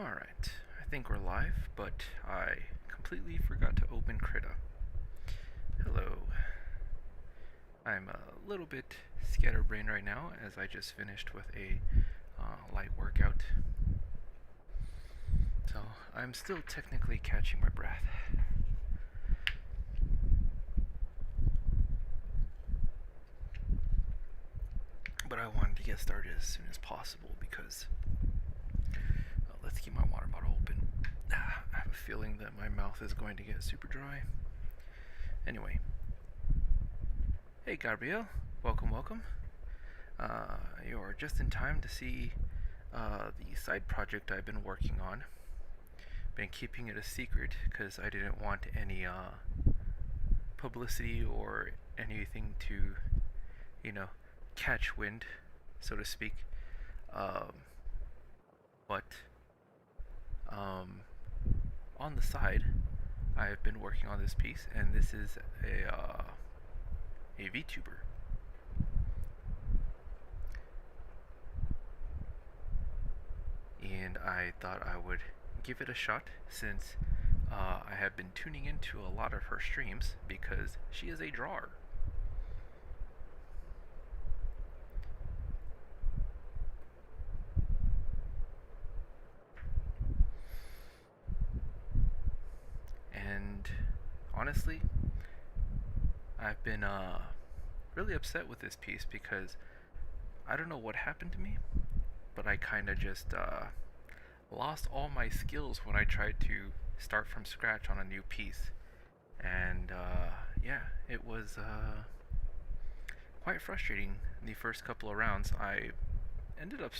Alright, I think we're live, but I completely forgot to open Krita. Hello. I'm a little bit scatterbrained right now as I just finished with a light workout. So I'm still technically catching my breath. But I wanted to get started as soon as possible because let's keep my water bottle open. I have a feeling that my mouth is going to get super dry. Anyway. Hey Gabrielle, welcome. You're just in time to see the side project I've been working on. Been keeping it a secret because I didn't want any publicity or anything to, catch wind, so to speak. But on the side, I've been working on this piece, and this is a VTuber. And I thought I would give it a shot since I have been tuning into a lot of her streams because she is a drawer. And honestly, I've been really upset with this piece because I don't know what happened to me, but I kind of just lost all my skills when I tried to start from scratch on a new piece. And yeah, it was quite frustrating the first couple of rounds. I ended up,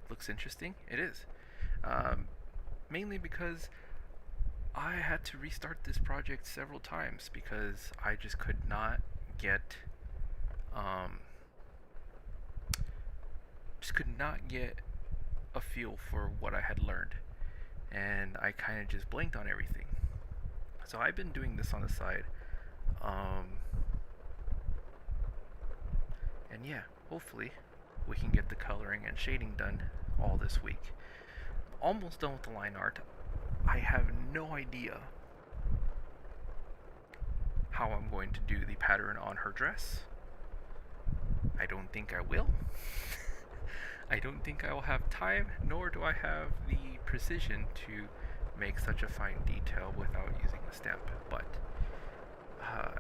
looks interesting, it is. Mainly because I had to restart this project several times because I just could not get a feel for what I had learned, and I kind of just blanked on everything. So I've been doing this on the side, and yeah, hopefully we can get the coloring and shading done all this week. Almost done with the line art. I have no idea how I'm going to do the pattern on her dress. I don't think I will. I don't think I will have time, nor do I have the precision to make such a fine detail without using a stamp. But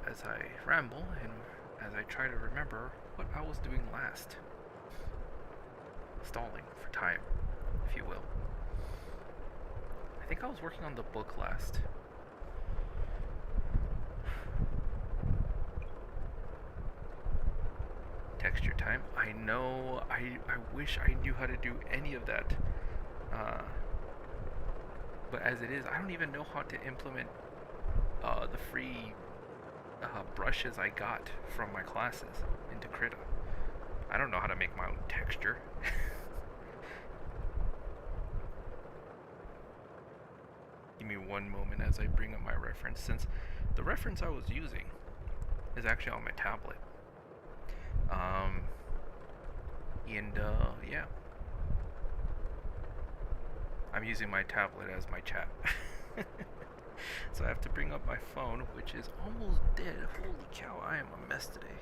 as I ramble and as I try to remember what I was doing last, stalling for time, if you will. I think I was working on the book last. Texture time. I know, I wish I knew how to do any of that. But as it is, I don't even know how to implement the free brushes I got from my classes into Krita. I don't know how to make my own texture. Give me one moment as I bring up my reference, since the reference I was using is actually on my tablet. Yeah. I'm using my tablet as my chat. So I have to bring up my phone, which is almost dead. Holy cow, I am a mess today.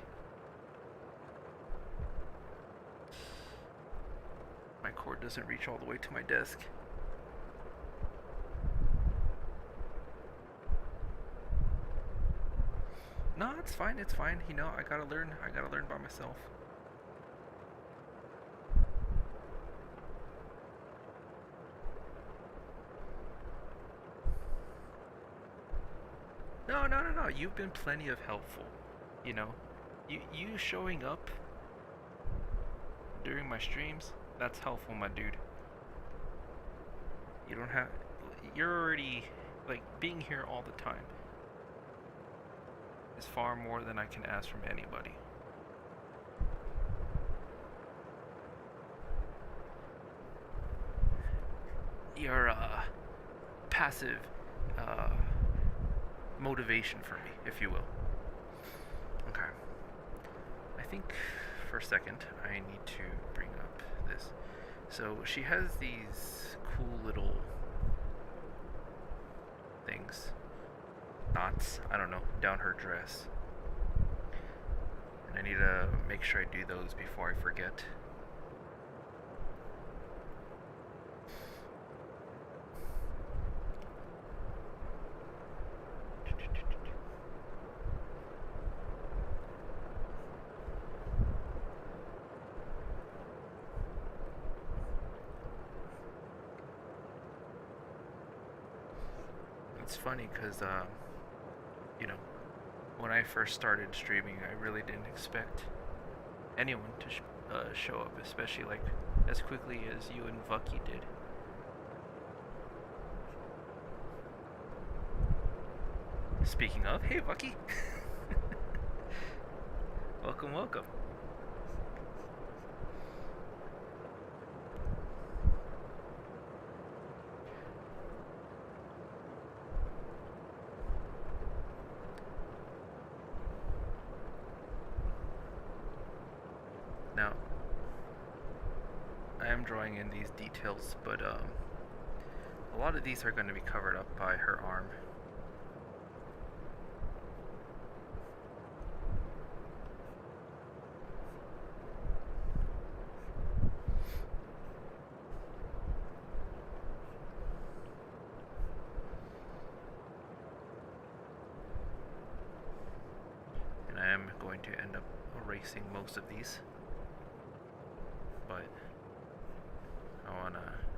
My cord doesn't reach all the way to my desk. No, it's fine, it's fine. I gotta learn by myself. No. You've been plenty of helpful. You showing up during my streams, that's helpful, my dude. You're already, being here all the time is far more than I can ask from anybody. You're passive motivation for me, if you will. Okay. I think for a second I need to bring up this So she has these cool little things, knots, I don't know, down her dress. And I need to make sure I do those before I forget. It's funny because, you know, when I first started streaming, I really didn't expect anyone to show up, especially like as quickly as you and Vucky did. Speaking of, hey Vucky! Welcome, welcome. Now, I am drawing in these details, but a lot of these are going to be covered up by her arm. And I am going to end up erasing most of these. But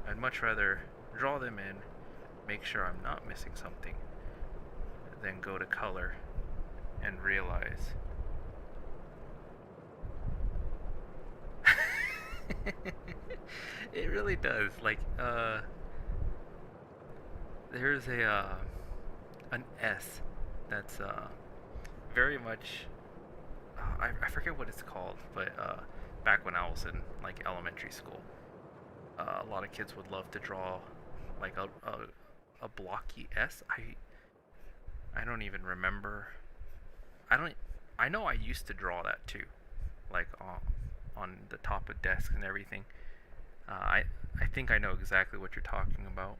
I'd much rather draw them in, make sure I'm not missing something, than go to color and realize it really does. Like, there's an S that's very much I forget what it's called, but back when I was in like elementary school, a lot of kids would love to draw like a blocky S. I don't even remember. I know I used to draw that too, like on the top of desks and everything. I think I know exactly what you're talking about.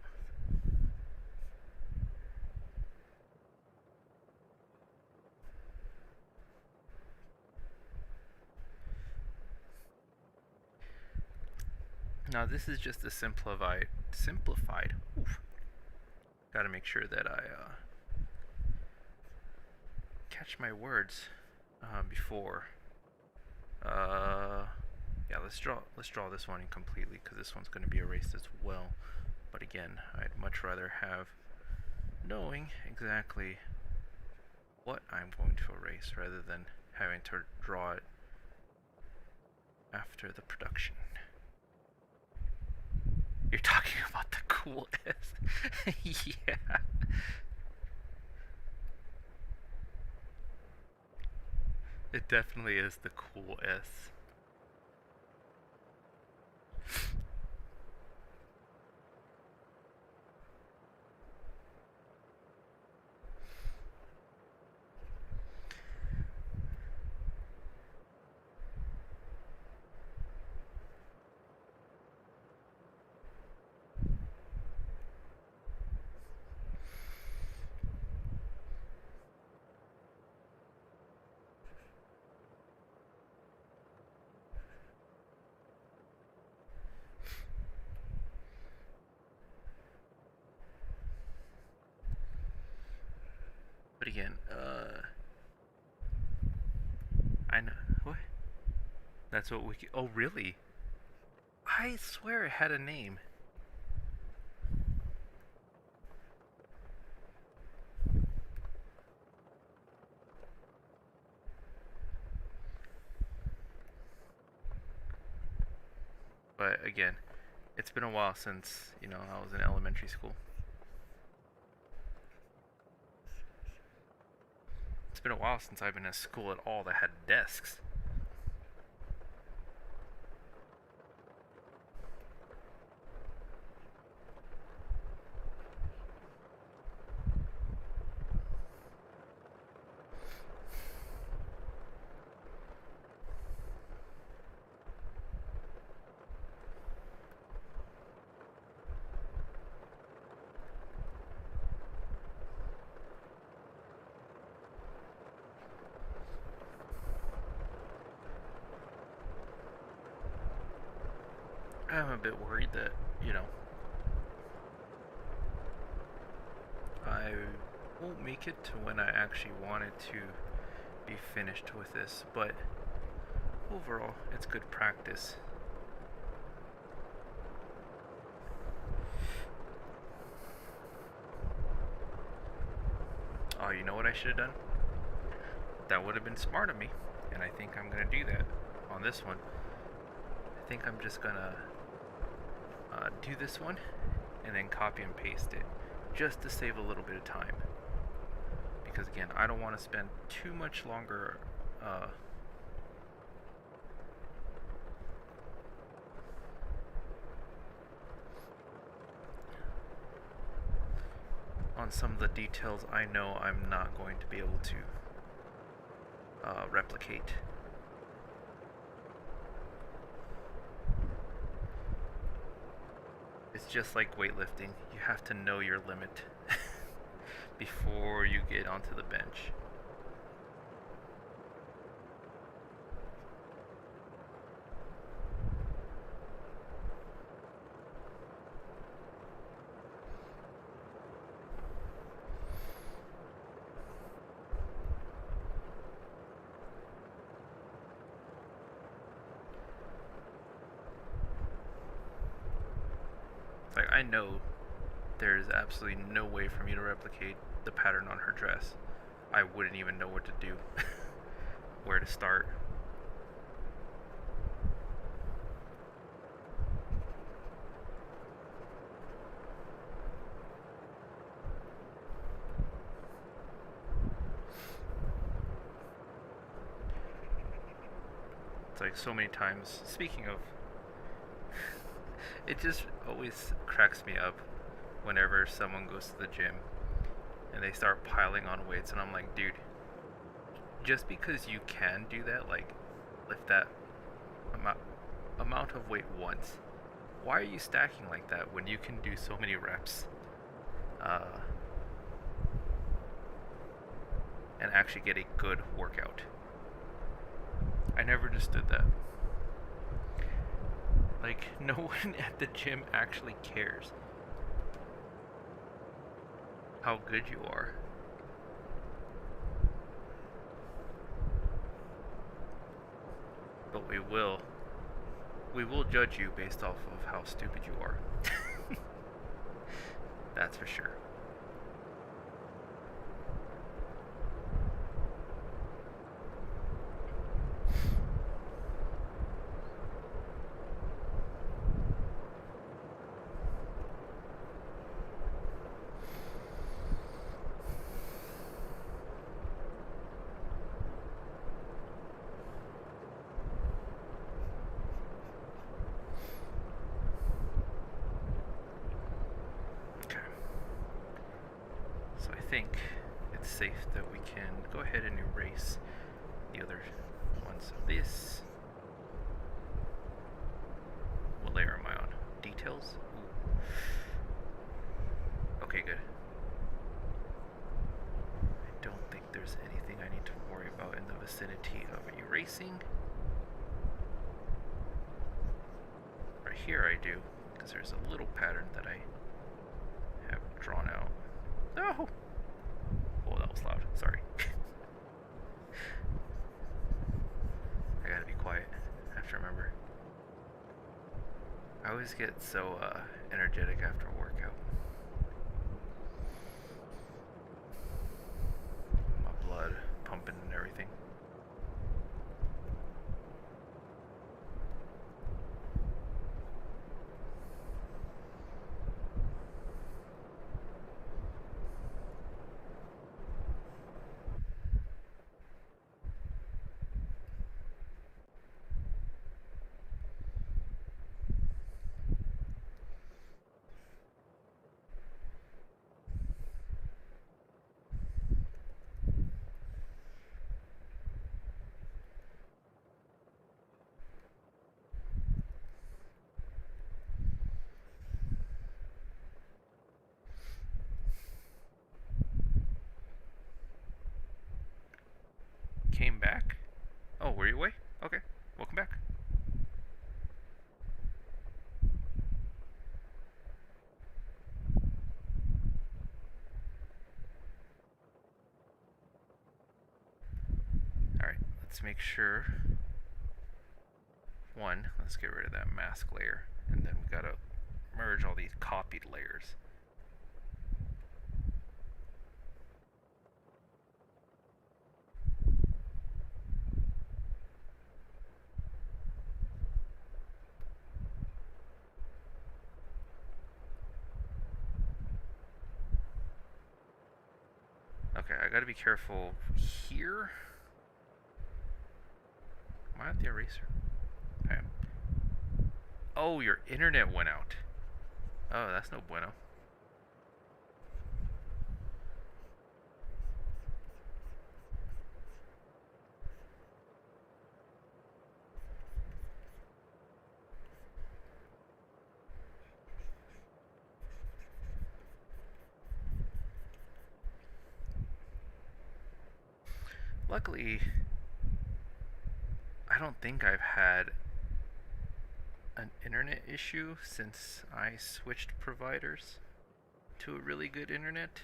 Now this is just a simplified. Oof. Got to make sure that I catch my words before. Yeah, let's draw this one completely because this one's going to be erased as well. But again, I'd much rather have knowing exactly what I'm going to erase rather than having to draw it after the production. You're talking about the cool S. Yeah. It definitely is the cool S. But again, I know. What? That's what Wiki. Oh, really? I swear it had a name. But again, it's been a while since, I was in elementary school. It's been a while since I've been in school at all that had desks. I'm a bit worried that, you know, I won't make it to when I actually wanted to be finished with this, but overall, it's good practice. Oh, you know what I should have done? That would have been smart of me, and I think I'm gonna do that on this one. I think I'm just gonna do this one and then copy and paste it just to save a little bit of time. Because again, I don't want to spend too much longer on some of the details I know I'm not going to be able to replicate. It's just like weightlifting. You have to know your limit before you get onto the bench. Like, I know there's absolutely no way for me to replicate the pattern on her dress. I wouldn't even know what to do, where to start. It's like so many times, speaking of, it just always cracks me up whenever someone goes to the gym and they start piling on weights, and I'm like, dude, just because you can do that, like lift that amount of weight once, why are you stacking like that when you can do so many reps and actually get a good workout? I never understood that. Like, no one at the gym actually cares how good you are. But we will judge you based off of how stupid you are. That's for sure. I think it's safe that we can go ahead and erase the other ones of this. What layer am I on? Details? Ooh. Okay, good. I don't think there's anything I need to worry about in the vicinity of erasing. Right here I do, because there's a little pattern that I have drawn out. No! Oh, that was loud. Sorry. I gotta be quiet. I have to remember. I always get so energetic after a workout. My blood pumping and everything. Came back? Oh, were you away? Okay, welcome back. let's make sure. One, let's get rid of that mask layer, and then we gotta merge all these copied layers. Okay, I gotta be careful here. Am I at the eraser? I am. Oh, your internet went out. Oh, that's no bueno. Luckily, I don't think I've had an internet issue since I switched providers to a really good internet.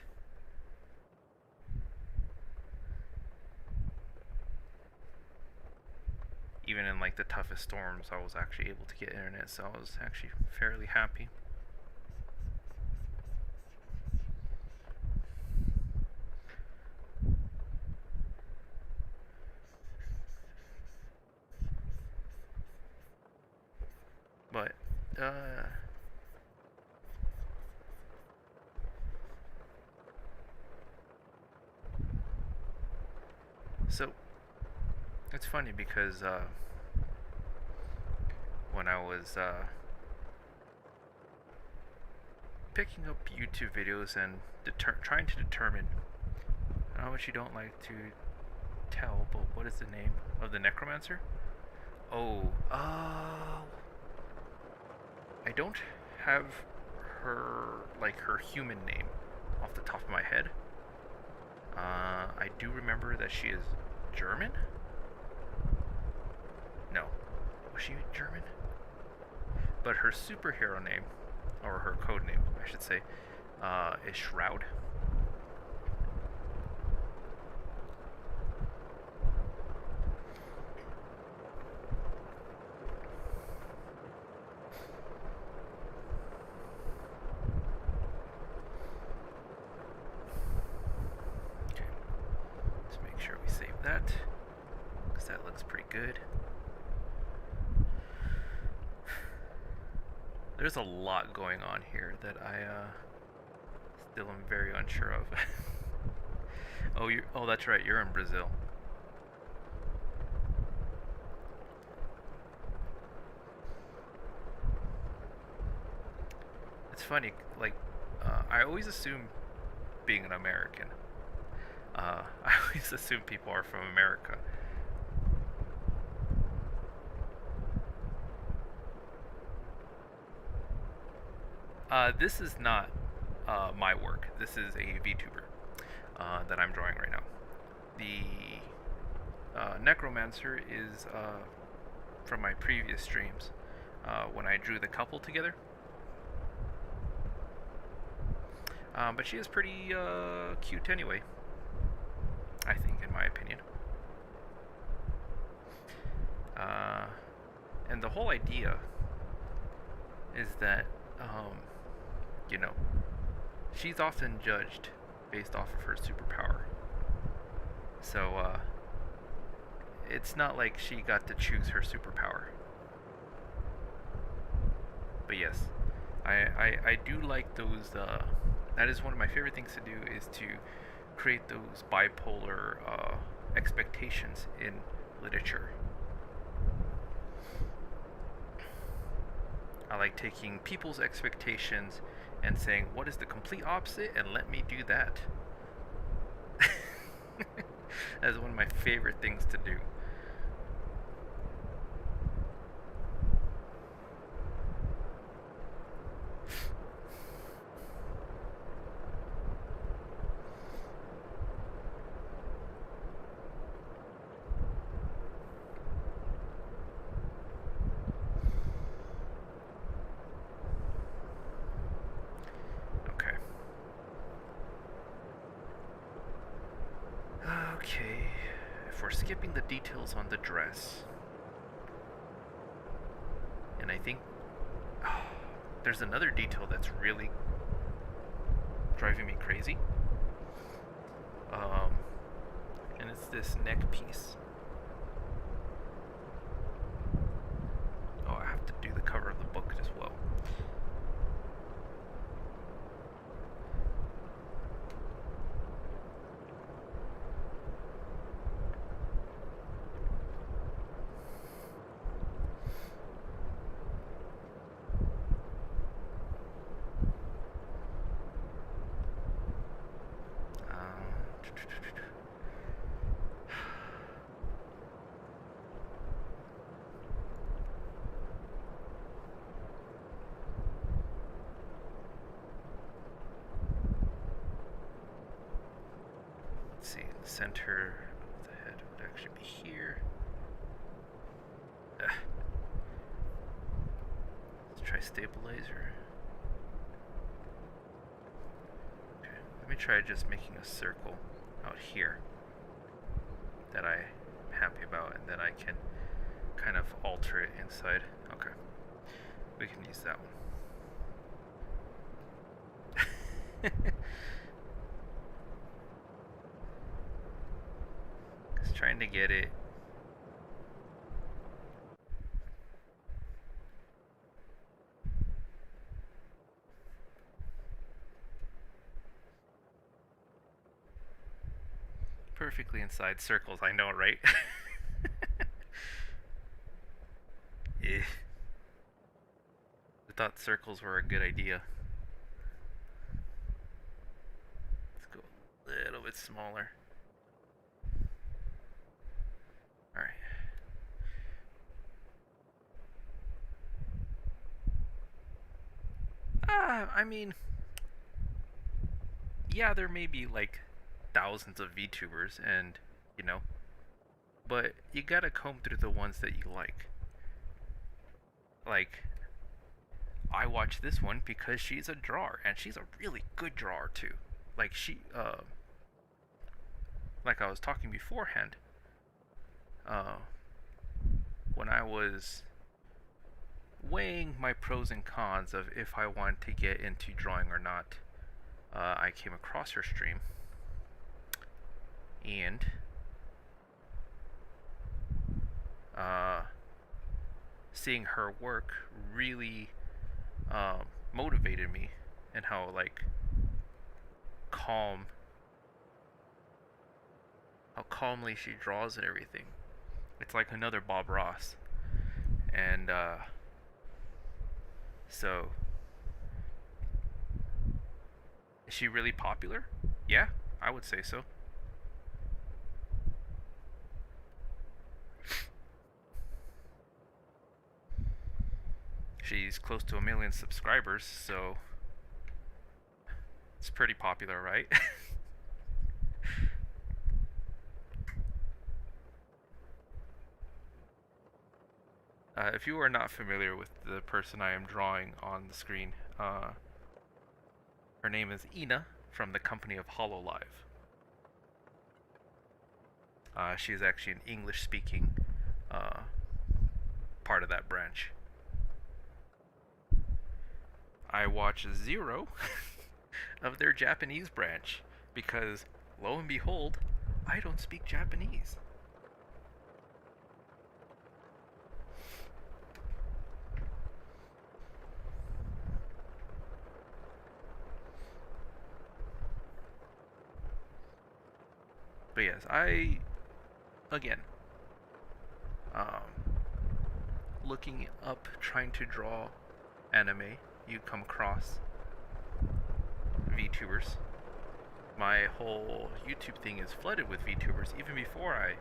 Even in like the toughest storms, I was actually able to get internet, so I was actually fairly happy. But, so, it's funny because, when I was, picking up YouTube videos and trying to determine, I don't know what you don't like to tell, but what is the name of the necromancer? Oh, I don't have her human name off the top of my head. I do remember that she is German? No. Was she German? But her superhero name, or her code name, I should say, is Shroud. That, because that looks pretty good. There's a lot going on here that I still am very unsure of. Oh, that's right, you're in Brazil. It's funny, like, I always assume being an American. I always assume people are from America. This is not my work. This is a VTuber that I'm drawing right now. The Necromancer is from my previous streams when I drew the couple together. But she is pretty cute anyway, I think, in my opinion. And the whole idea is that, you know, she's often judged based off of her superpower. So, it's not like she got to choose her superpower. But yes, I do like those, that is one of my favorite things to do, is to create those bipolar expectations in literature. I like taking people's expectations and saying, what is the complete opposite, and let me do that. That's one of my favorite things to do. for skipping the details on the dress. And I think there's another detail that's really driving me crazy. And it's this neck piece. Oh, I have to do the cover of the book as well. Let's see, the center of the head would actually be here. Let's try stabilizer. Okay, let me try just making a circle out here that I'm happy about, and then I can kind of alter it inside. Okay, we can use that one. Just trying to get it perfectly inside circles, I know, right? I thought circles were a good idea. Let's go a little bit smaller. Alright. I mean, yeah, there may be like thousands of VTubers, and you know, but you gotta comb through the ones that you like. Like, I watch this one because she's a drawer, and she's a really good drawer too. Like like I was talking beforehand, when I was weighing my pros and cons of if I want to get into drawing or not, I came across her stream, and seeing her work really motivated me, and how like how calmly she draws and everything. It's like another Bob Ross. And so, is she really popular? Yeah, I would say so. She's close to 1 million subscribers, so it's pretty popular, right? If you are not familiar with the person I am drawing on the screen, her name is Ina from the company of HoloLive. She is actually an English-speaking part of that branch. I watch zero of their Japanese branch because, lo and behold, I don't speak Japanese. But yes, again, looking up, trying to draw anime, you come across VTubers. My whole YouTube thing is flooded with VTubers, even before I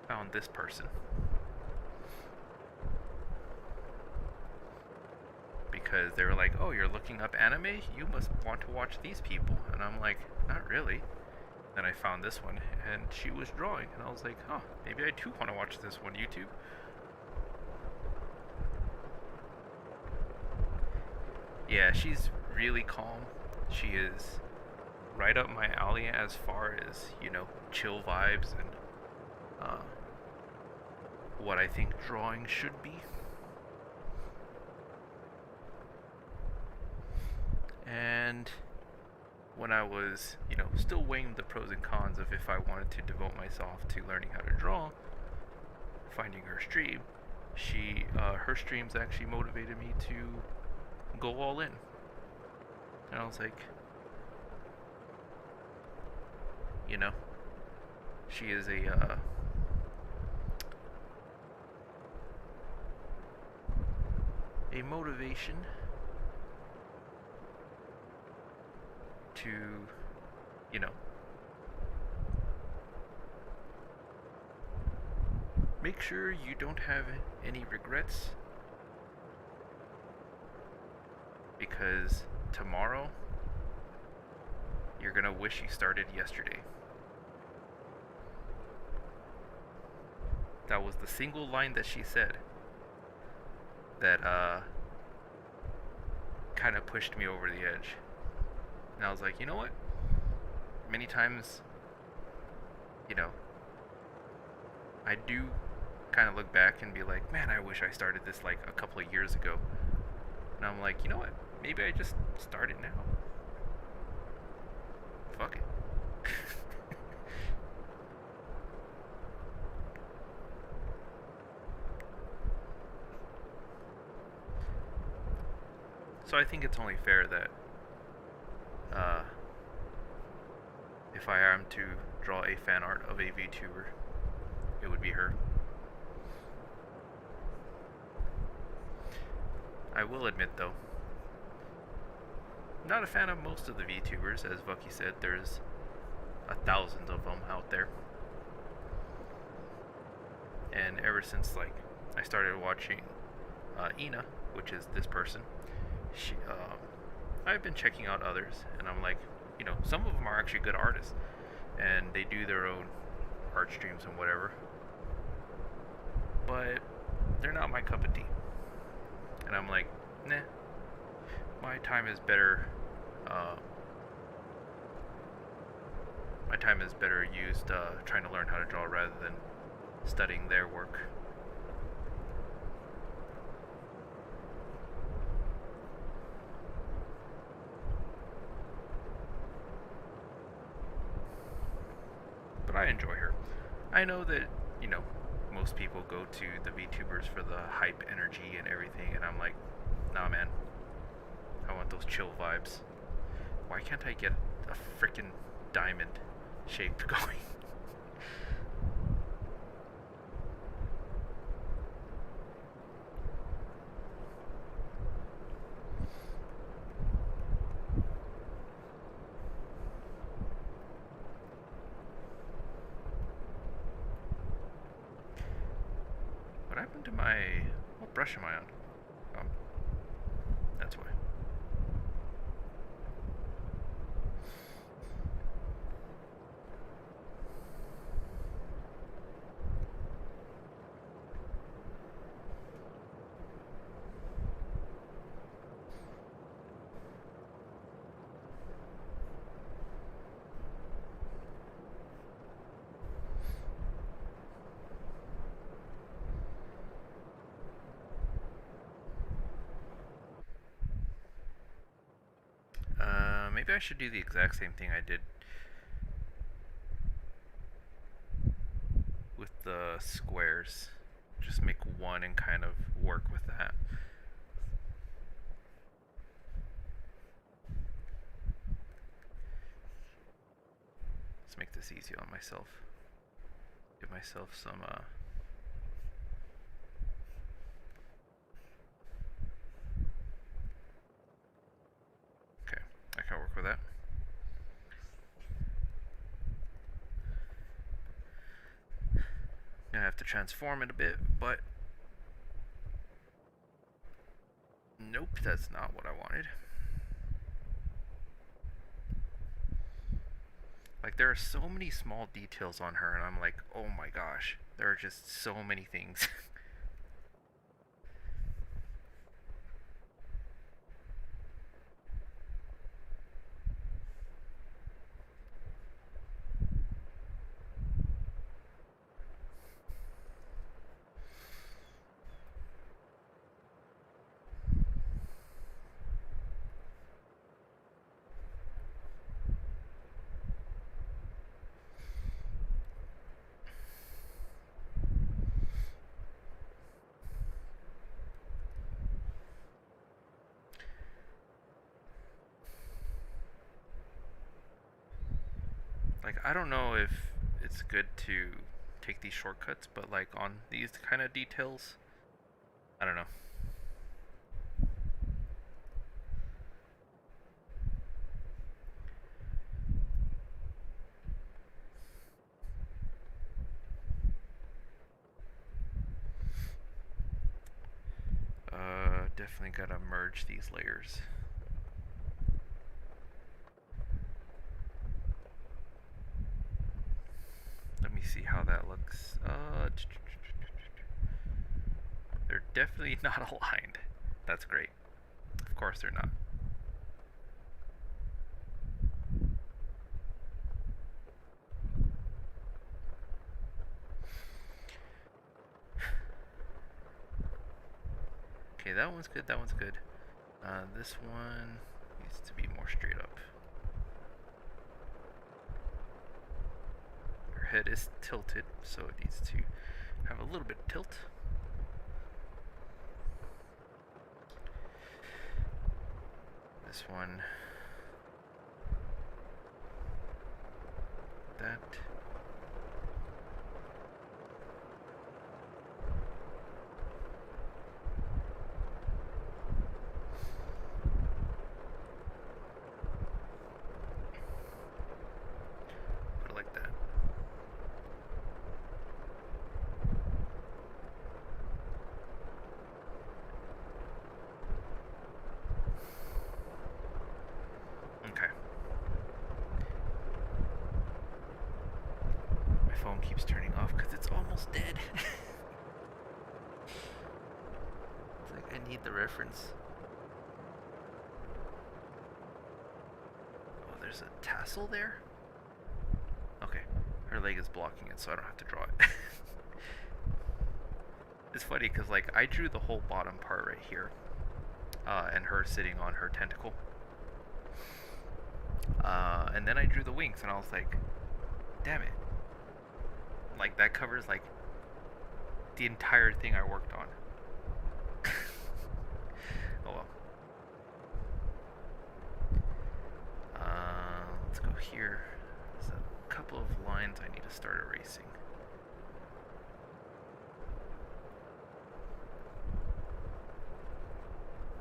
found this person. Because they were like, oh, you're looking up anime? You must want to watch these people. And I'm like, not really. Then I found this one, and she was drawing, and I was like, oh, maybe I too want to watch this one, YouTube. Yeah, she's really calm. She is right up my alley as far as, chill vibes and uh, what I think drawing should be. And when I was, still weighing the pros and cons of if I wanted to devote myself to learning how to draw, finding her stream, her streams actually motivated me to go all in. And I was like, she is a motivation to, you know, make sure you don't have any regrets, because tomorrow you're gonna wish you started yesterday. That was the single line that she said that kind of pushed me over the edge. And I was like, you know what? Many times, I do kind of look back and be like, man, I wish I started this like a couple of years ago. And I'm like, you know what? Maybe I just started now. Fuck it. So I think it's only fair that if I am to draw a fan art of a VTuber, it would be her. I will admit though, I'm not a fan of most of the VTubers. As Vucky said, there's thousands of them out there. And ever since I started watching Ina, which is this person, I've been checking out others, and I'm like, some of them are actually good artists, and they do their own art streams and whatever, but they're not my cup of tea. And I'm like, nah, my time is better. My time is better used trying to learn how to draw rather than studying their work. But I enjoy her. I know that, most people go to the VTubers for the hype energy and everything, and I'm like, nah man, I want those chill vibes. Why can't I get a freaking diamond shape going? What happened to my... What brush am I on? Oh, that's why. Maybe I should do the exact same thing I did with the squares. Just make one and kind of work with that. Let's make this easy on myself. Give myself some okay, I can work with that. Gonna have to transform it a bit, but nope, that's not what I wanted. Like, there are so many small details on her, and I'm like, oh my gosh, there are just so many things. Like, I don't know if it's good to take these shortcuts, but like on these kind of details, I don't know. Definitely gotta merge these layers. Let me see how that looks. They're definitely not aligned. That's great. Of course they're not. Okay, that one's good, that one's good. This one needs to be more straight up. Her head is tilted, so it needs to have a little bit of tilt. This one, that. Put it like that. Okay. My phone keeps turning off because it's almost dead. It's like I need the reference. Oh, there's a tassel there? Okay. Her leg is blocking it, so I don't have to draw it. It's funny because like I drew the whole bottom part right here, and her sitting on her tentacle. And then I drew the wings, and I was like, damn it. Like, that covers, like, the entire thing I worked on. Oh well. Let's go here. There's a couple of lines I need to start erasing.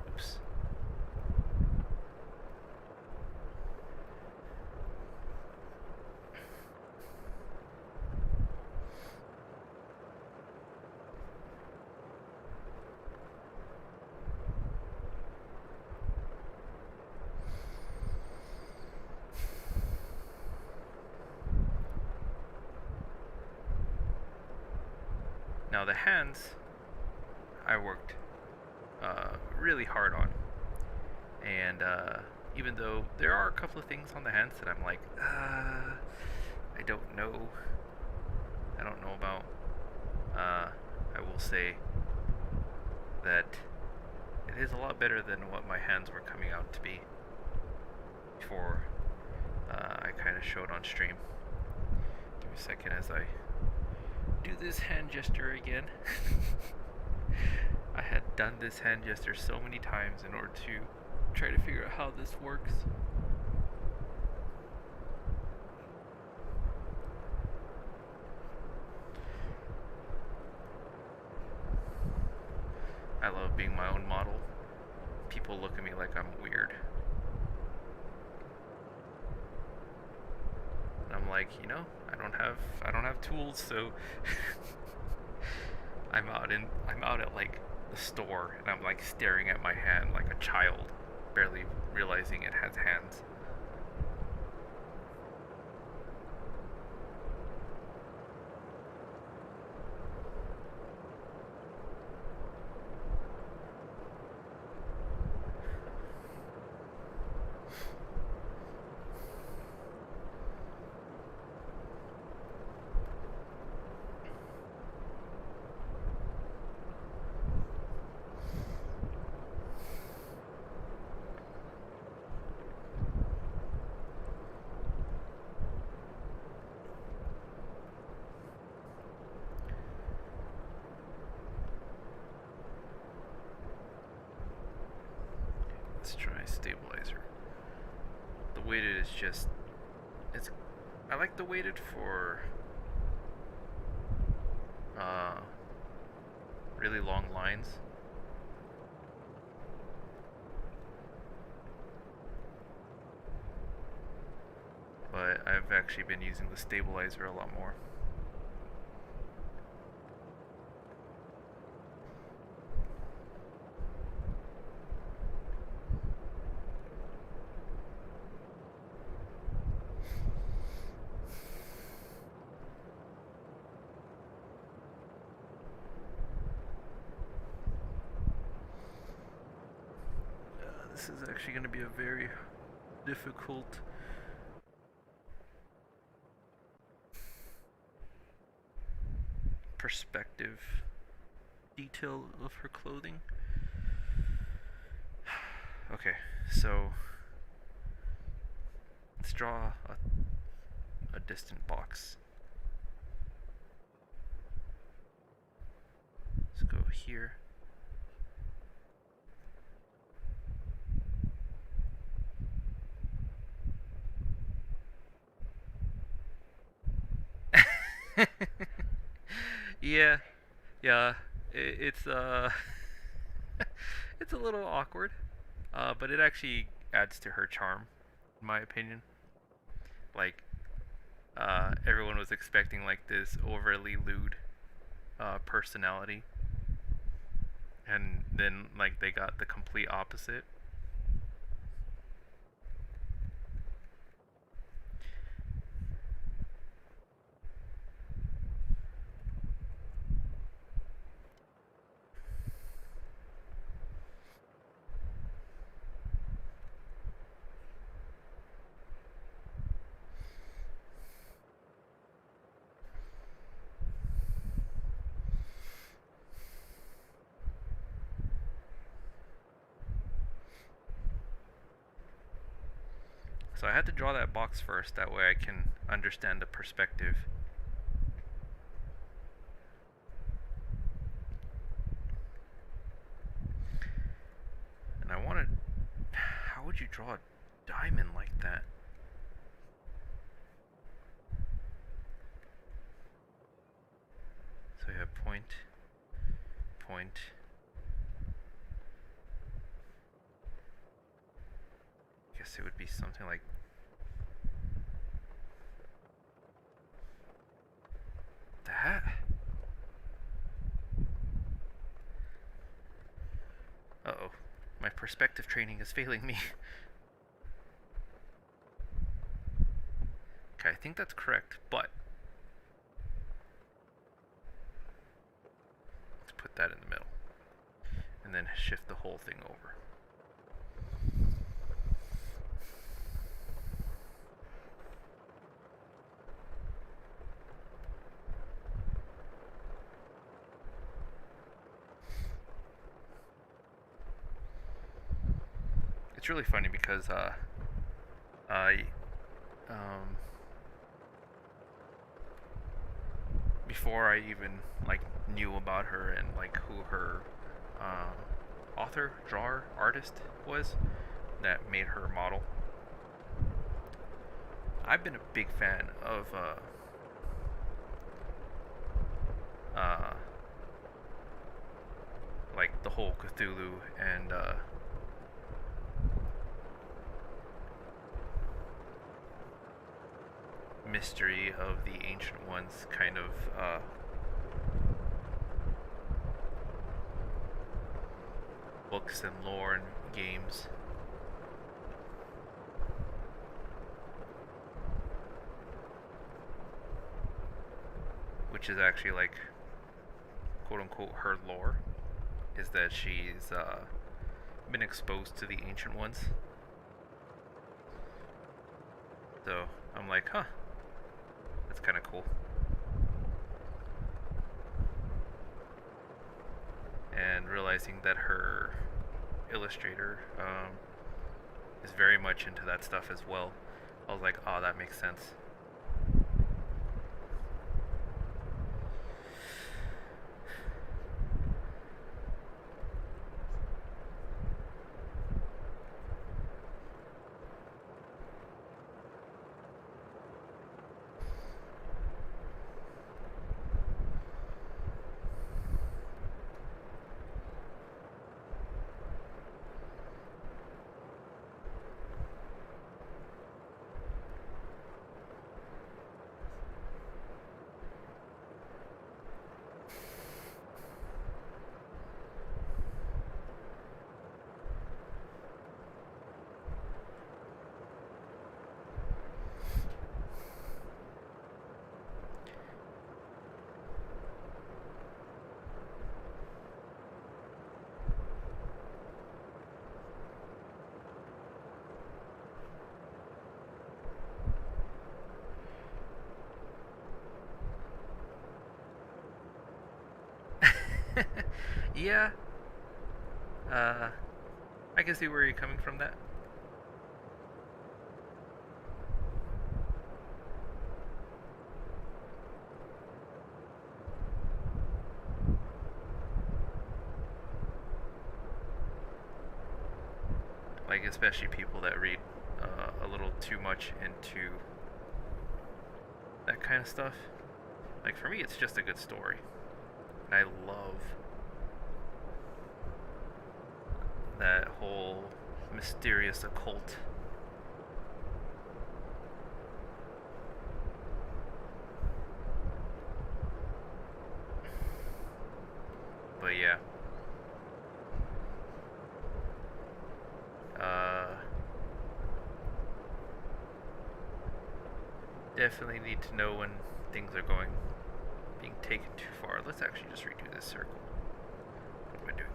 Oops. Now the hands, I worked really hard on, and even though there are a couple of things on the hands that I'm like, I don't know about. I will say that it is a lot better than what my hands were coming out to be before I kind of showed on stream. Give me a second as I do this hand gesture again. I had done this hand gesture so many times in order to try to figure out how this works. I love being my own model. People look at me like I'm weird. And I'm like, you know, I don't have tools, so I'm out at like the store, and I'm like staring at my hand like a child, barely realizing it has hands. Let's try stabilizer. The weighted is just, it's I like to wait it for uh, really long lines. But I've actually been using the stabilizer a lot more. This is actually going to be a very difficult perspective detail of her clothing. Okay, so let's draw a distant box. Let's go here. Yeah, yeah, it's it's a little awkward, but it actually adds to her charm, in my opinion. Like, everyone was expecting like this overly lewd personality, and then like they got the complete opposite. So I had to draw that box first, that way I can understand the perspective. And I wanted... How would you draw a diamond like that? So you have point, point. I guess it would be something like that. Uh-oh. My perspective training is failing me. Okay, I think that's correct, but let's put that in the middle. And then shift the whole thing over. It's really funny because I before I even like knew about her and like who her author, drawer, artist was that made her model, I've been a big fan of uh, like the whole Cthulhu and mystery of the Ancient Ones kind of books and lore and games. Which is actually like quote unquote her lore, is that she's been exposed to the Ancient Ones. So I'm like, huh, that's kind of cool. And realizing that her illustrator is very much into that stuff as well, I was like, oh, that makes sense. Yeah, uh, I can see where you're coming from that. Like, especially people that read a little too much into that kind of stuff. Like, for me, it's just a good story. And I love that whole mysterious occult. But yeah, uh, definitely need to know when things are being taken too far. Let's actually just redo this circle. What am I doing?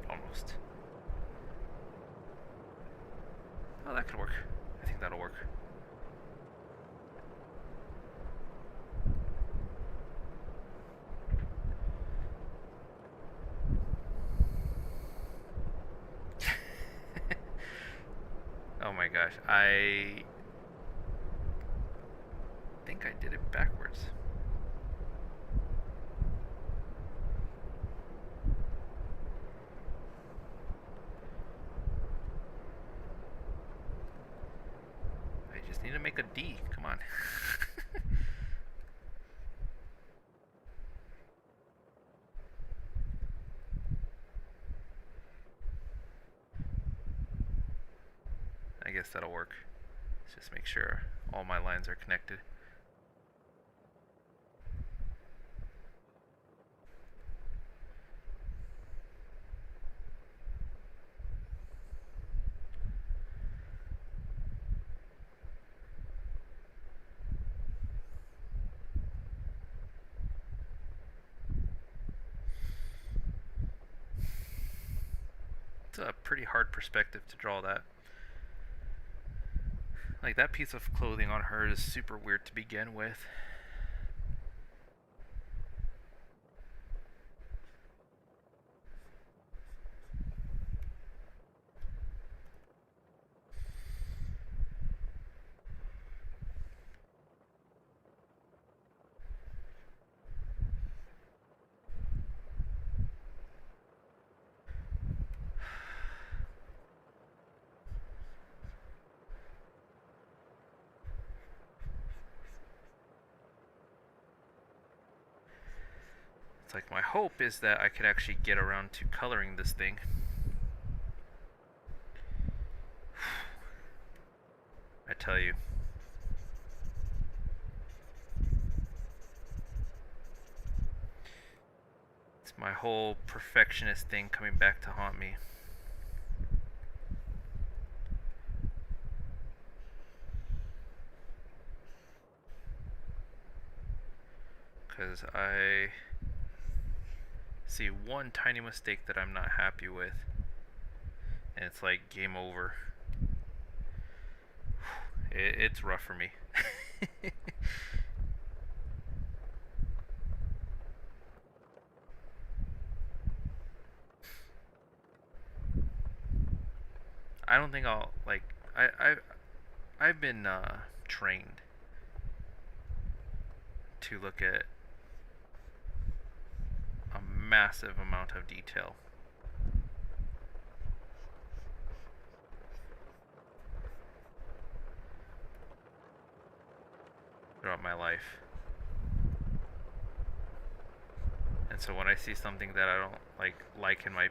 Almost. Oh, that could work. I think that'll work. Oh my gosh, I think I did it backwards. I just need to make a D. Come on. I guess that'll work. Let's just make sure all my lines are connected. It's a pretty hard perspective to draw that. Like, that piece of clothing on her is super weird to begin with. It's like, my hope is that I could actually get around to coloring this thing. I tell you. It's my whole perfectionist thing coming back to haunt me. Because I see one tiny mistake that I'm not happy with, and it's like game over. It's rough for me. I don't think I'll like. I've been trained to look at a massive amount of detail. Throughout my life. And so when I see something that I don't like in my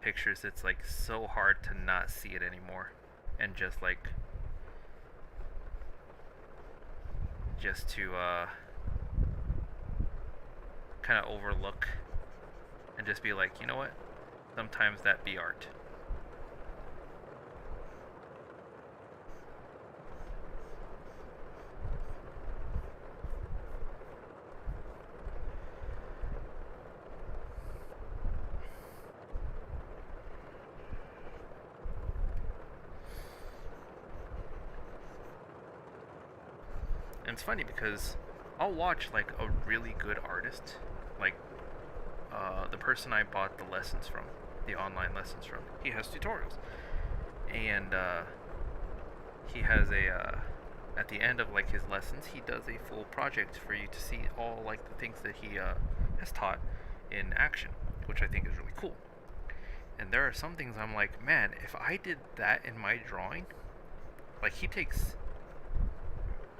pictures, it's like so hard to not see it anymore and just to kind of overlook and just be like, you know what? Sometimes that be art. And it's funny because I'll watch like a really good artist, like the person I bought the lessons from, the online lessons from. He has tutorials, and he has a at the end of like his lessons, he does a full project for you to see all like the things that he has taught in action, which I think is really cool. And there are some things I'm like, man, if I did that in my drawing, like he takes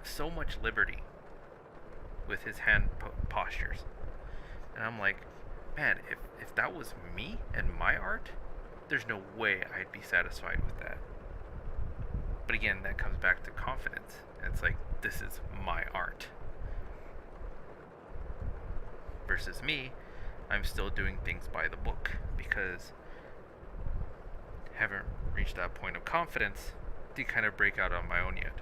so much liberty with his hand postures, and I'm like, man, if that was me and my art, there's no way I'd be satisfied with that. But again, that comes back to confidence. And it's like, this is my art. Versus me, I'm still doing things by the book because I haven't reached that point of confidence to kind of break out on my own yet.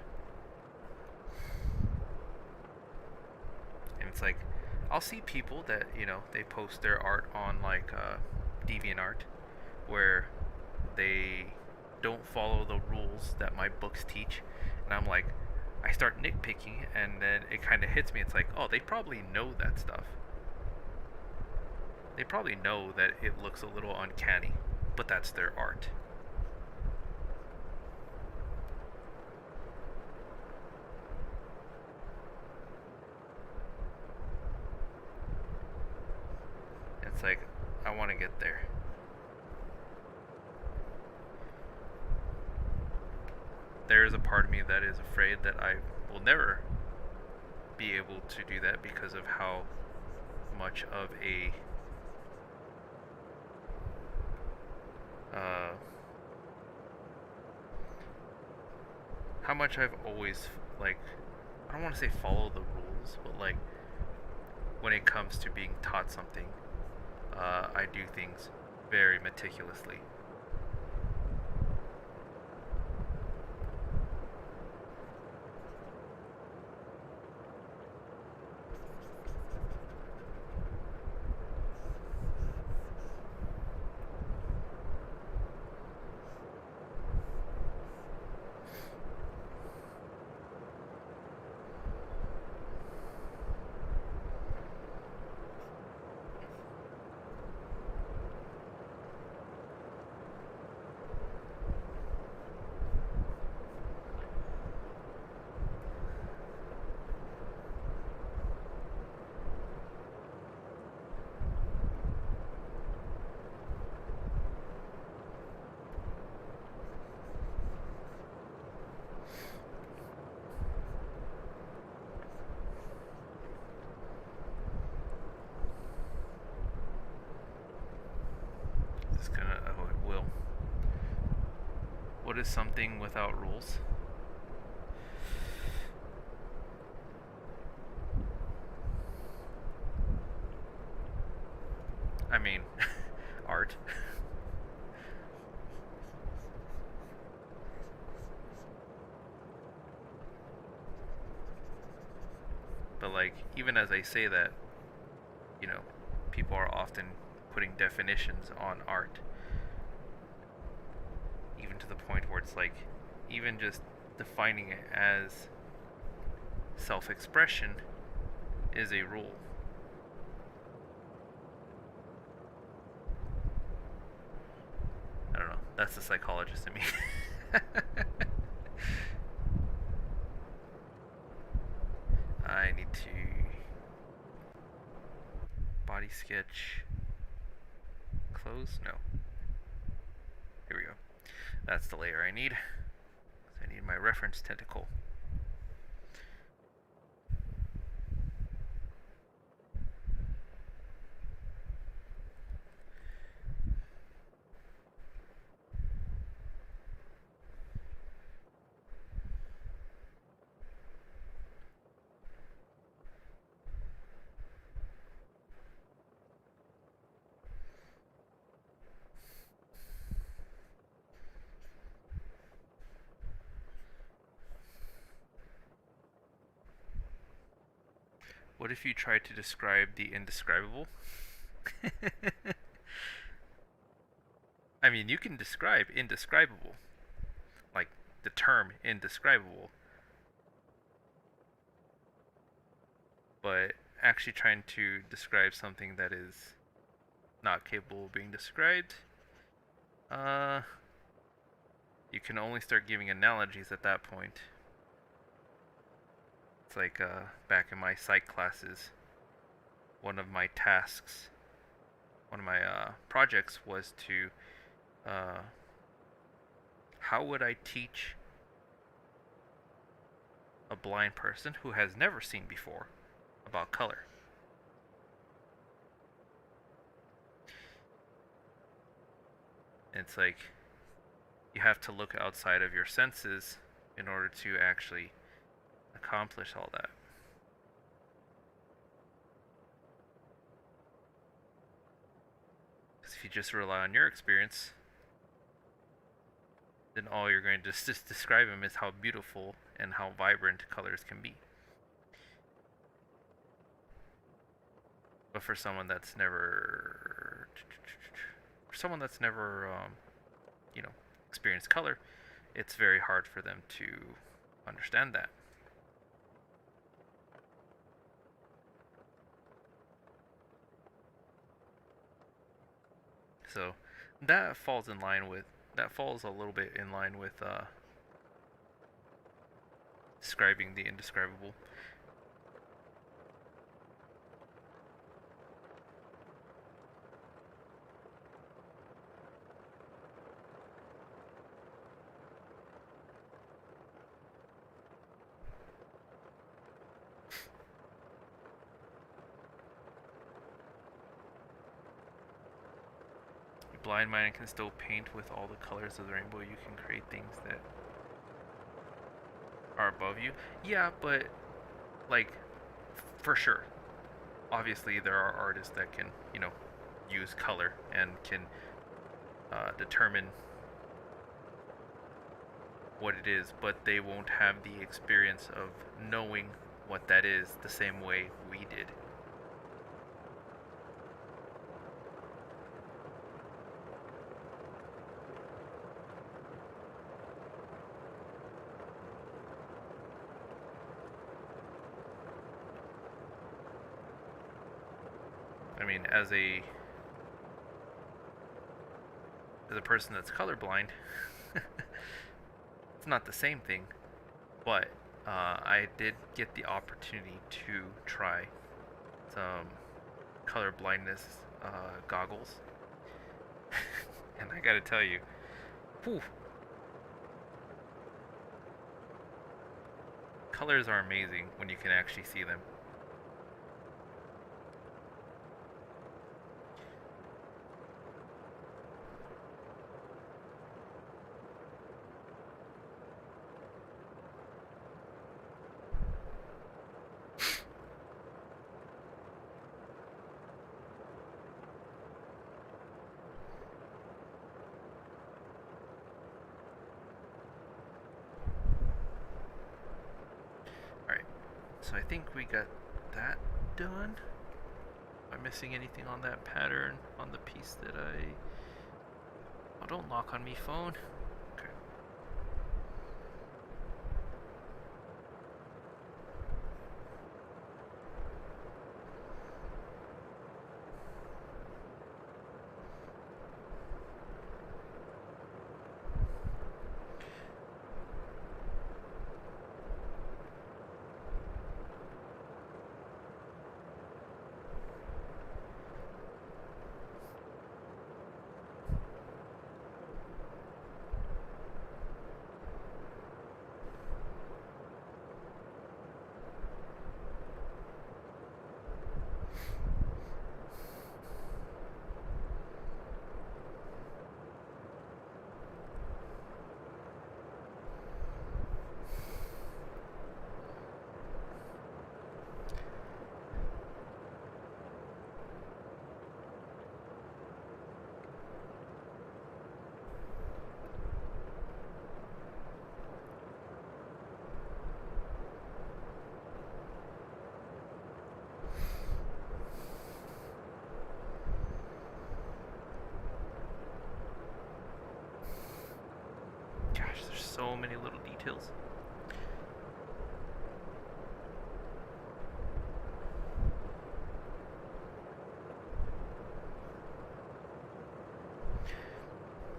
And it's like, I'll see people that, you know, they post their art on like DeviantArt where they don't follow the rules that my books teach, and I'm like, I start nitpicking, and then it kind of hits me. It's like, oh, they probably know that stuff. They probably know that it looks a little uncanny, but that's their art. It's like, I want to get there. There is a part of me that is afraid that I will never be able to do that because of how much of a how much I've always, like, I don't want to say follow the rules, but like when it comes to being taught something, I do things very meticulously. It's gonna, oh, it will. What is something without rules? I mean, art. But like, even as I say that, you know, people are often putting definitions on art, even to the point where it's like, even just defining it as self-expression is a rule. I don't know. That's the psychologist in me. I need to body sketch close. No. Here we go. That's the layer I need. I need my reference tentacle. What if you tried to describe the indescribable? I mean, you can describe indescribable, like the term indescribable, but actually trying to describe something that is not capable of being described, uh, you can only start giving analogies at that point. It's like back in my psych classes, one of my tasks, one of my projects was to, how would I teach a blind person who has never seen before about color? It's like you have to look outside of your senses in order to actually accomplish all that. Because if you just rely on your experience, then all you're going to just describe them is how beautiful and how vibrant colors can be. But for someone that's never, you know, experienced color, it's very hard for them to understand that. So that falls a little bit in line with describing the indescribable. Blind mind can still paint with all the colors of the rainbow. You can create things that are above you. Yeah, but like for sure. Obviously, there are artists that can, use color and can determine what it is, but they won't have the experience of knowing what that is the same way we did. I mean, as a person that's colorblind, it's not the same thing, but I did get the opportunity to try some color blindness goggles, and I gotta tell you, whew, colors are amazing when you can actually see them. Alright, so I think we got that done. Am I missing anything on that pattern, on the piece that Oh, don't lock on me, phone. Okay. so many little details.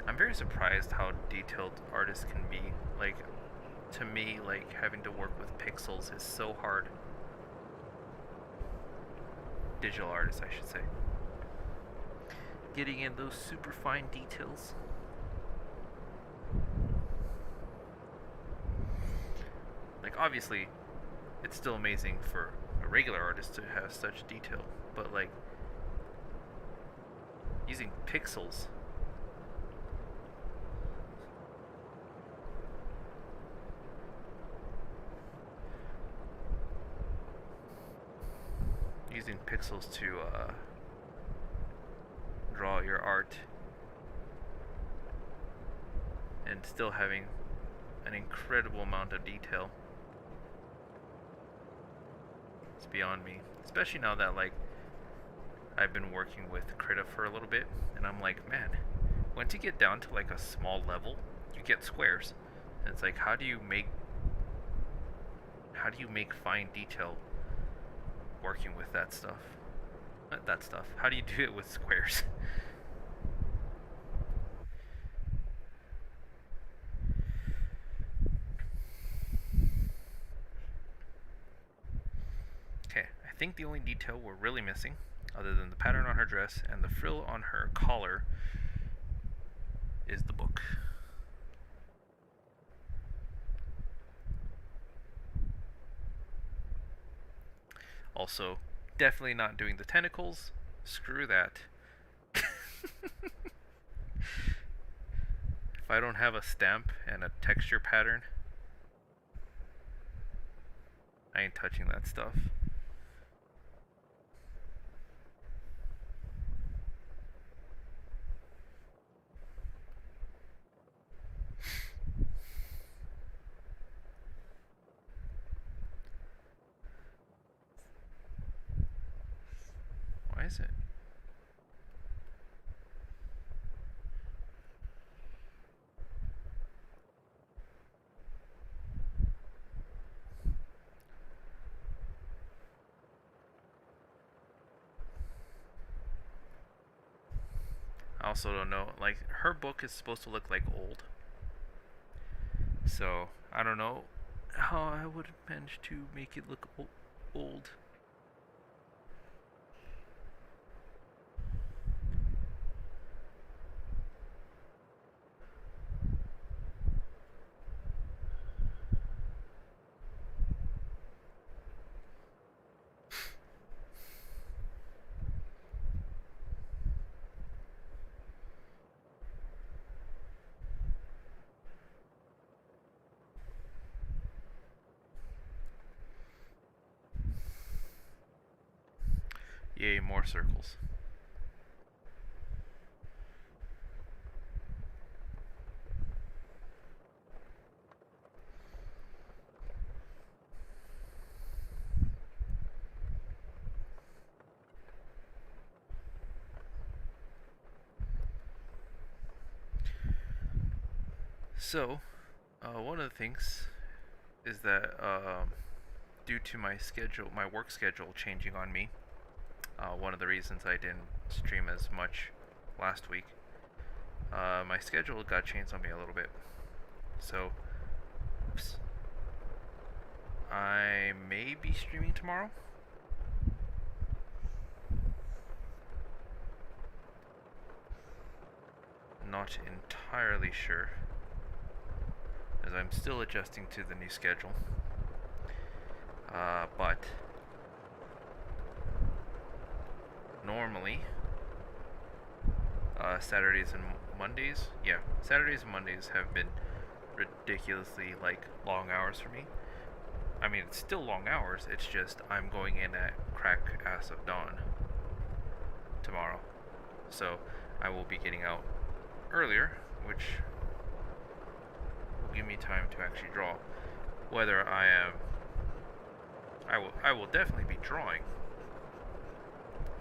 I'm very surprised how detailed artists can be. Like, to me, like, having to work with pixels is so hard. Digital artists, I should say. Getting in those super fine details. Like, obviously, it's still amazing for a regular artist to have such detail, but, like, using pixels. Using pixels to draw your art and still having an incredible amount of detail. It's beyond me. Especially now that, like, I've been working with Krita for a little bit, and I'm like, man, once you get down to like a small level, you get squares. And it's like, how do you make fine detail working with that stuff? Not that stuff. How do you do it with squares? Okay, I think the only detail we're really missing, other than the pattern on her dress and the frill on her collar, is the book. Also, definitely not doing the tentacles. Screw that. If I don't have a stamp and a texture pattern, I ain't touching that stuff. Why is it? I also don't know, like, her book is supposed to look like old. So, I don't know how I would manage to make it look old. Yay, more circles. So, one of the things is that due to my work schedule changing on me, one of the reasons I didn't stream as much last week, my schedule got changed on me a little bit. So, oops, I may be streaming tomorrow. Not entirely sure, as I'm still adjusting to the new schedule. But normally, Saturdays and Mondays have been ridiculously, like, long hours for me. I mean, it's still long hours, it's just I'm going in at crack ass of dawn tomorrow. So I will be getting out earlier, which will give me time to actually draw. Whether I will definitely be drawing,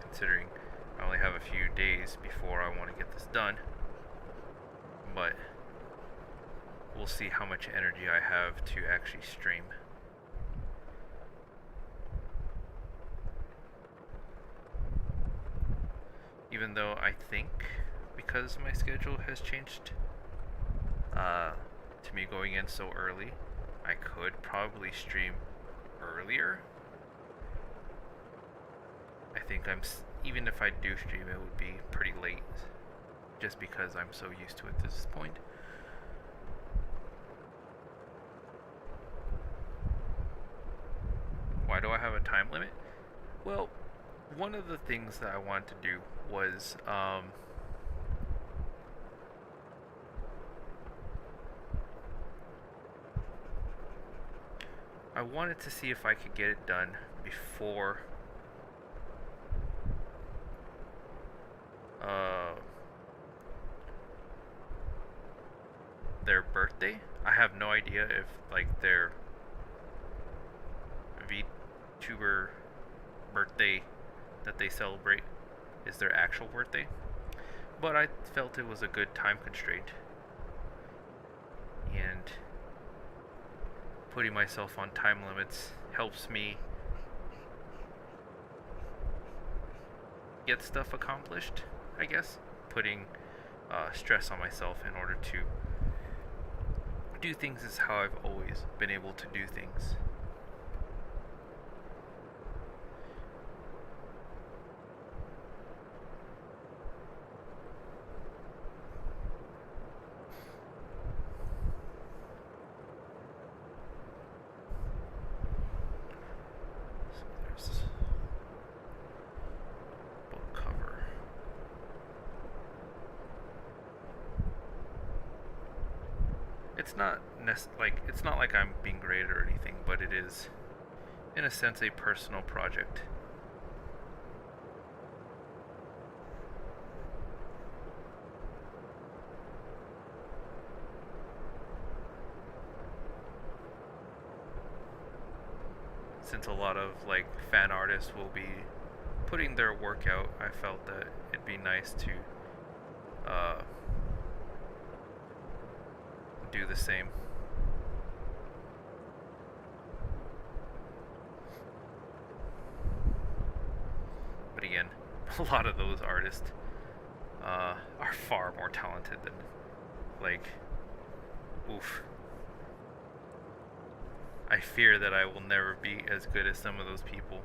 considering I only have a few days before I want to get this done. But we'll see how much energy I have to actually stream. Even though I think, because my schedule has changed to me going in so early, I could probably stream earlier. I think even if I do stream, it would be pretty late, just because I'm so used to it at this point. Why do I have a time limit? Well, one of the things that I wanted to do was I wanted to see if I could get it done before their birthday. I have no idea if like their VTuber birthday that they celebrate is their actual birthday, but I felt it was a good time constraint, and putting myself on time limits helps me get stuff accomplished, I guess. Putting stress on myself in order to do things is how I've always been able to do things. It's not like I'm being graded or anything, but it is, in a sense, a personal project. Since a lot of like fan artists will be putting their work out, I felt that it'd be nice to do the same. But again, a lot of those artists are far more talented than, like, oof. I fear that I will never be as good as some of those people.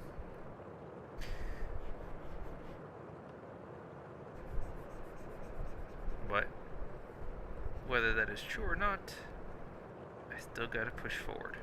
But whether that is true or not, I still gotta push forward.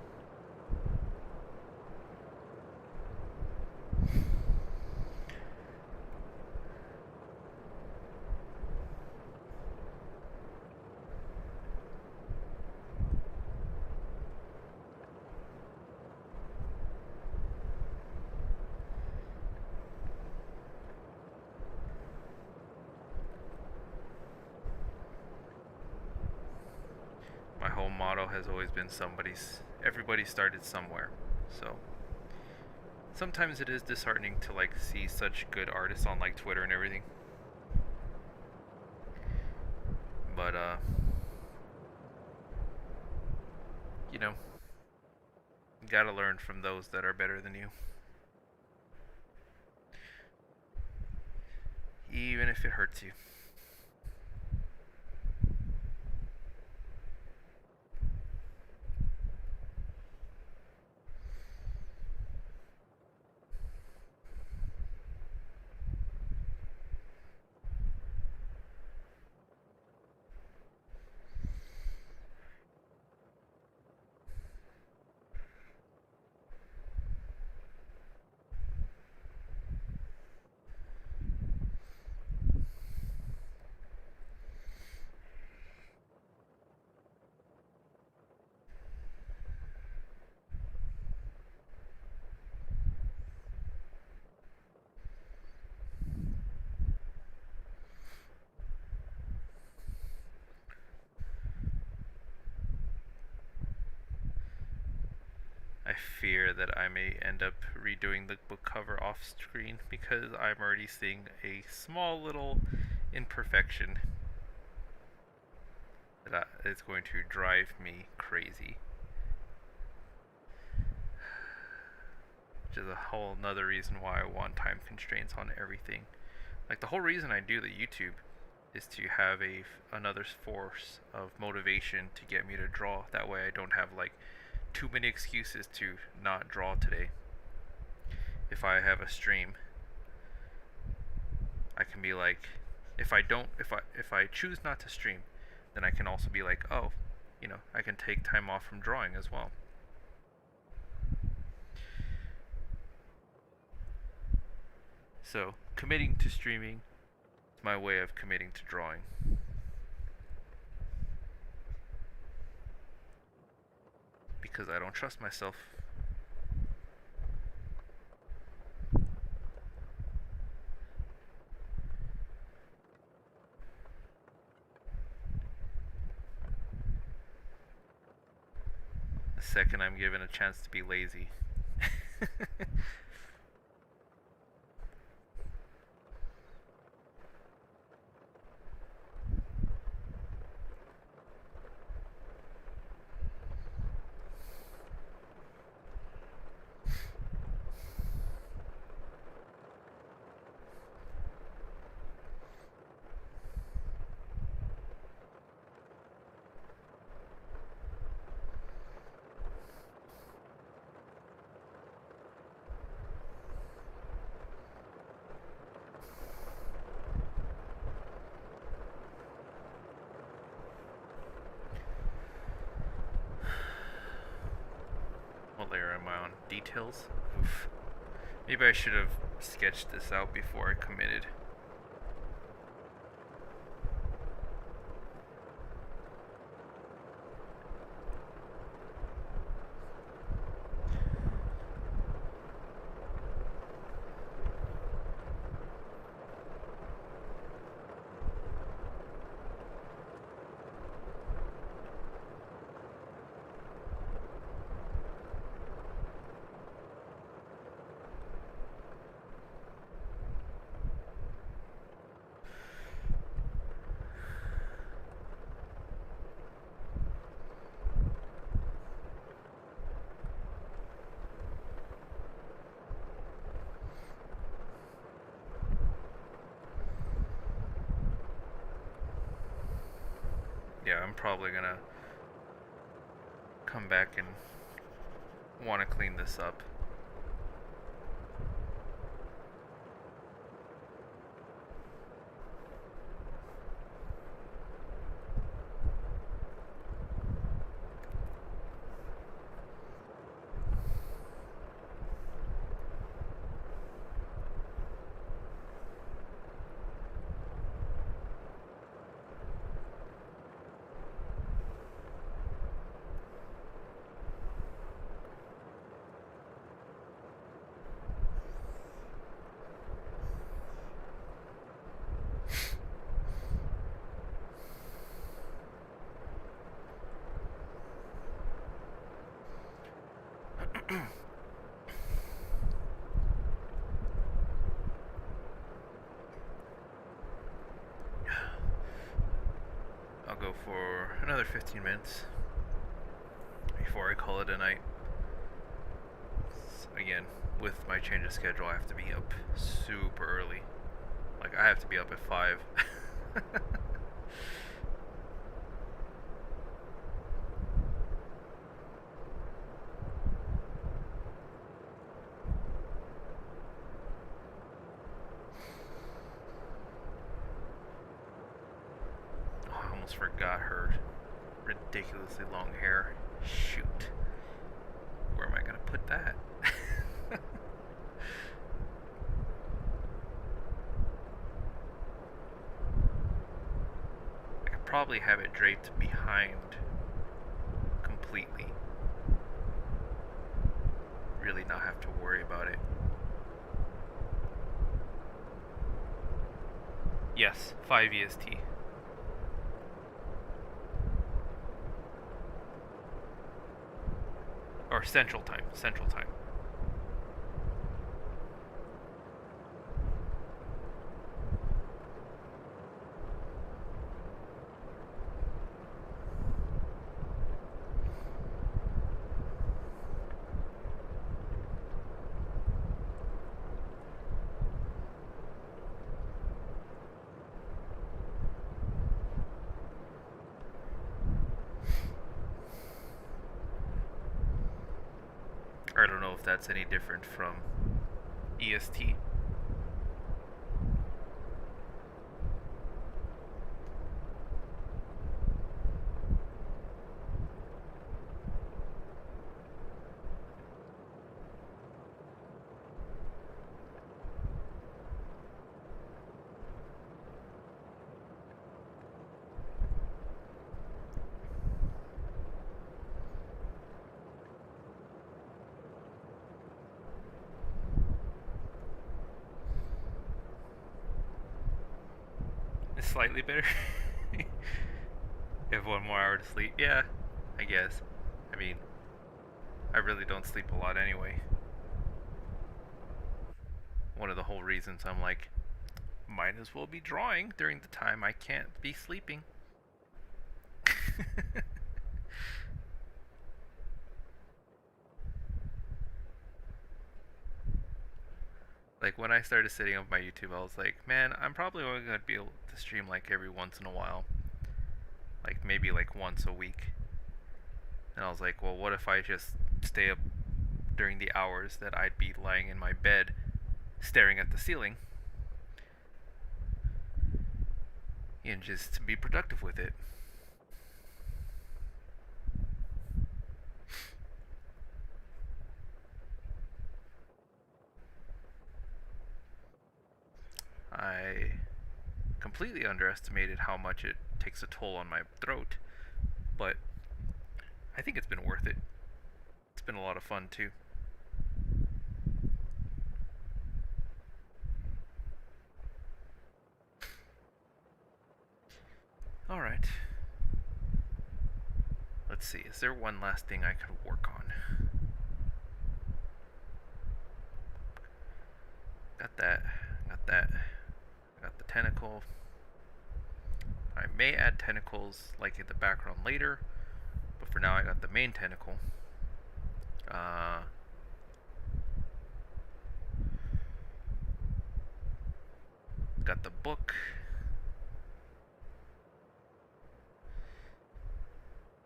My whole motto has always been everybody started somewhere. So sometimes it is disheartening to like see such good artists on like Twitter and everything. But you know, you gotta learn from those that are better than you. Even if it hurts you. I fear that I may end up redoing the book cover off screen because I'm already seeing a small little imperfection. that is going to drive me crazy. Which is a whole nother reason why I want time constraints on everything. Like the whole reason I do the YouTube is to have another force of motivation to get me to draw. That way I don't have like too many excuses to not draw today. If I have a stream, I can be like, if I choose not to stream, then I can also be like, oh, I can take time off from drawing as well. So committing to streaming is my way of committing to drawing. Because I don't trust myself. The second I'm given a chance to be lazy. What layer am I on? Details? Oof. Maybe I should have sketched this out before I committed. Yeah, I'm probably gonna come back and want to clean this up. I'll go for another 15 minutes before I call it a night. Again, with my change of schedule, I have to be up super early. Like, I have to be up at 5. I almost forgot her ridiculously long hair. Shoot. Where am I gonna put that? I could probably have it draped behind completely. Really not have to worry about it. Yes, 5 EST. Or Central Time. Central Time. know if that's any different from EST. It's slightly better. You have 1 more hour to sleep. Yeah, I guess. I mean, I really don't sleep a lot anyway. One of the whole reasons I'm like, might as well be drawing during the time I can't be sleeping. Like when I started setting up my YouTube, I was like, man, I'm probably only gonna be able to stream like every once in a while, like maybe like once a week. And I was like, well, what if I just stay up during the hours that I'd be lying in my bed, staring at the ceiling, and just be productive with it. I completely underestimated how much it takes a toll on my throat, but I think it's been worth it. It's been a lot of fun too. Alright. Let's see, is there one last thing I could work on? Got that. Got that. Got the tentacle. I may add tentacles like in the background later, but for now I got the main tentacle. Got the book.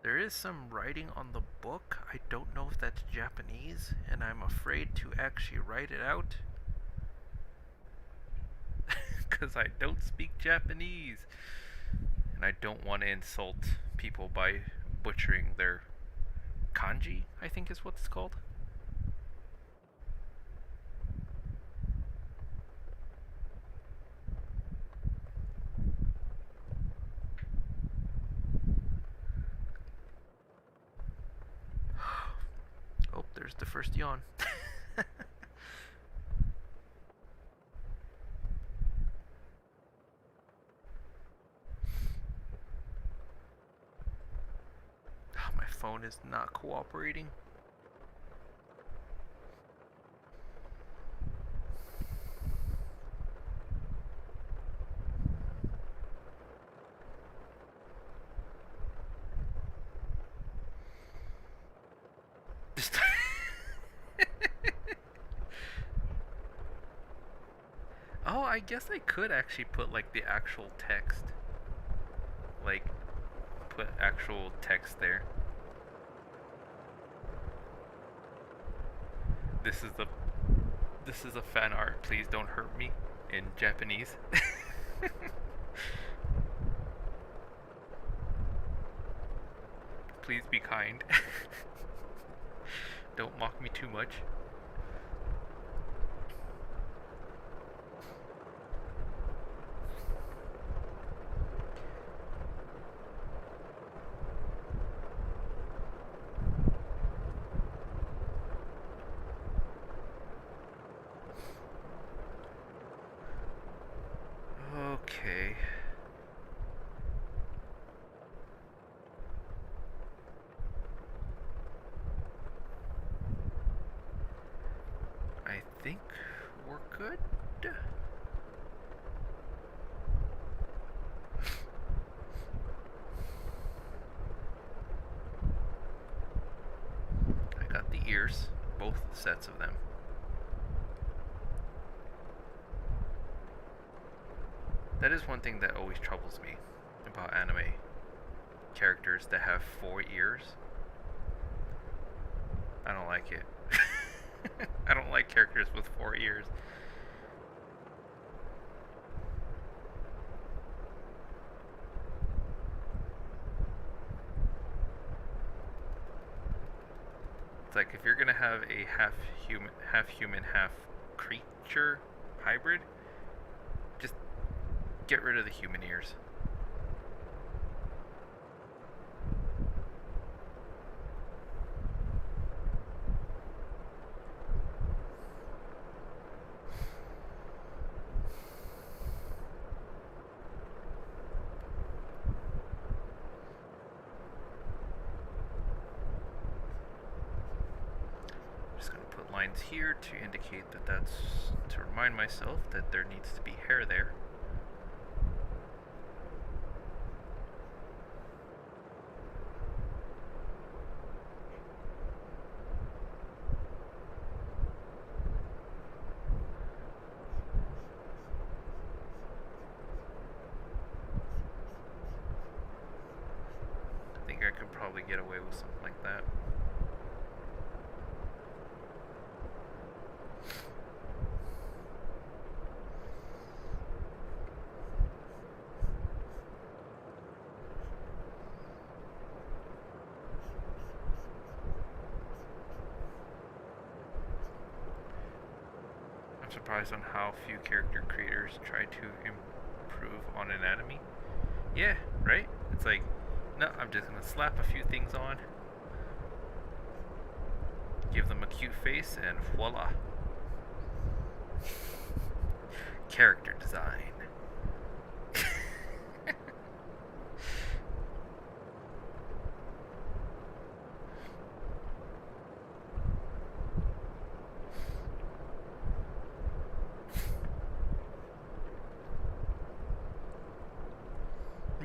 There is some writing on the book. I don't know if that's Japanese, and I'm afraid to actually write it out. Because I don't speak Japanese. And I don't want to insult people by butchering their kanji, I think is what it's called. Oh, there's the first yawn. My phone is not cooperating. Oh, I guess I could actually put like the actual text. Like, put actual text there. This is a fan art. Please don't hurt me in Japanese. Please be kind. Don't mock me too much. Okay. I think we're good. I got the ears, both sets of them. That is one thing that always troubles me about anime characters that have 4 ears. I don't like it. characters with 4 ears. It's like if you're gonna have a half human, half creature hybrid, just get rid of the human ears. Lines here to indicate that that's to remind myself that there needs to be hair there. I think I could probably get away with something like that. Surprised on how few character creators try to improve on anatomy. Yeah, right? It's like, no, I'm just gonna slap a few things on, give them a cute face, and voila. Character design.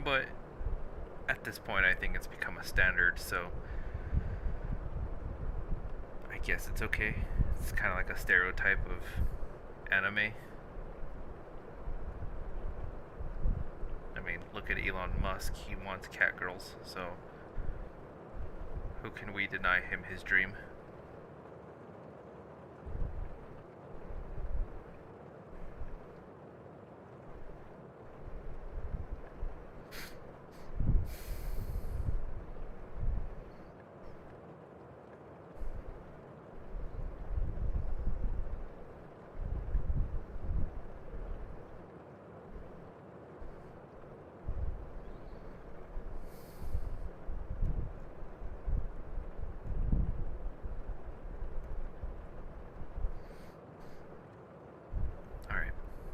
But at this point, I think it's become a standard, so I guess it's okay. It's kind of like a stereotype of anime. I mean, look at Elon Musk. He wants cat girls, so who can we deny him his dream?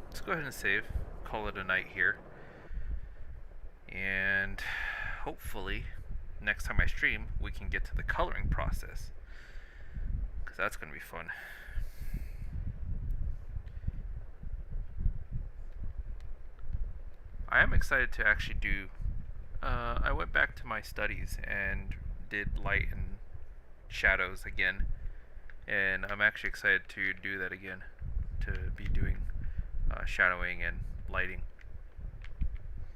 Let's go ahead and save, call it a night here, and hopefully next time I stream we can get to the coloring process, because that's going to be fun. I am excited to actually do, I went back to my studies and did light and shadows again, and I'm actually excited to do that again, to be doing shadowing and lighting.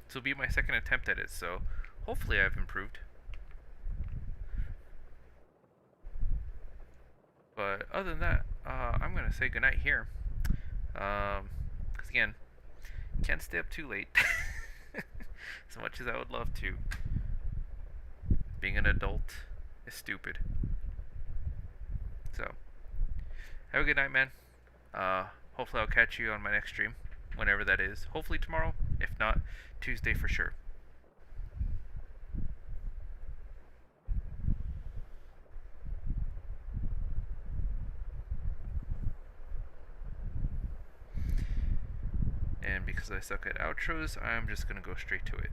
This will be my second attempt at it, so hopefully I've improved. But other than that, I'm going to say goodnight here. Because again, can't stay up too late. As much as I would love to. Being an adult is stupid. So, have a good night, man. Hopefully I'll catch you on my next stream, whenever that is. Hopefully tomorrow, if not, Tuesday for sure. And because I suck at outros, I'm just gonna go straight to it.